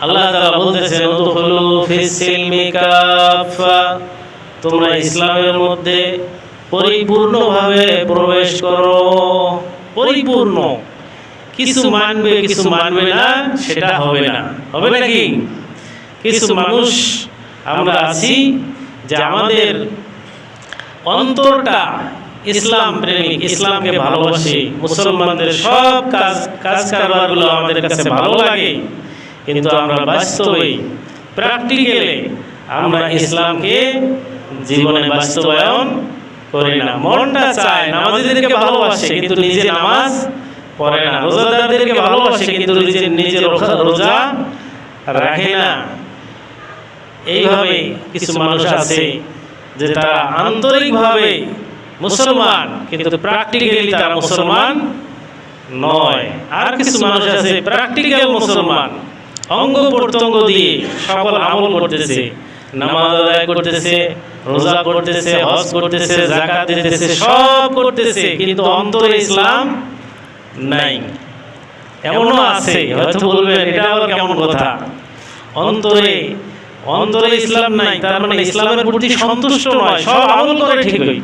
আল্লাহ তাআলা বলতেছেন উদখুলু ফিস সিলমি কাফা, তোমরা ইসলামের মধ্যে পরিপূর্ণভাবে প্রবেশ করো। পরিপূর্ণ, কিছু মানবে কিছু মানবে না সেটা হবে না। হবে নাকি? কিছু মানুষ আমরা আছি যে আমাদের অন্তরটা ইসলাম প্রেমিক, ইসলামকে ভালোবাসি, মুসলমানদের সব কাজ কারবারগুলো আমাদের কাছে ভালো লাগে, কিন্তু আমরা বাস্তবে প্র্যাকটিক্যালি আমরা ইসলামকে জীবনে বাস্তবায়ন করি না। মনটা চায়, নামাজীদেরকে ভালোবাসে কিন্তু নিজে নামাজ পড়ে না, রোজাদারদেরকে ভালোবাসে কিন্তু নিজের রোজা রাখে না। এইভাবে কিছু মানুষ আছে যে তারা আন্তরিকভাবে মুসলমান কিন্তু প্র্যাকটিক্যালি তারা মুসলমান নয়। আর কিছু মানুষ আছে প্র্যাকটিক্যাল মুসলমান, অঙ্গ প্রত্যঙ্গ দিয়ে সকল আমল করতেছে, নামাজ আদায় করতেছে, রোজা করতেছে, হজ করতেছে, যাকাত দিতেছে, সব করতেছে, কিন্তু অন্তরে ইসলাম নাই। এমনও আছে, হয়তো বলবেন এটা আবার কেমন কথা, অন্তরে ইসলাম নাই, তার মানে ইসলামের প্রতি সন্তুষ্ট নয়, সব আমল করে ঠিকই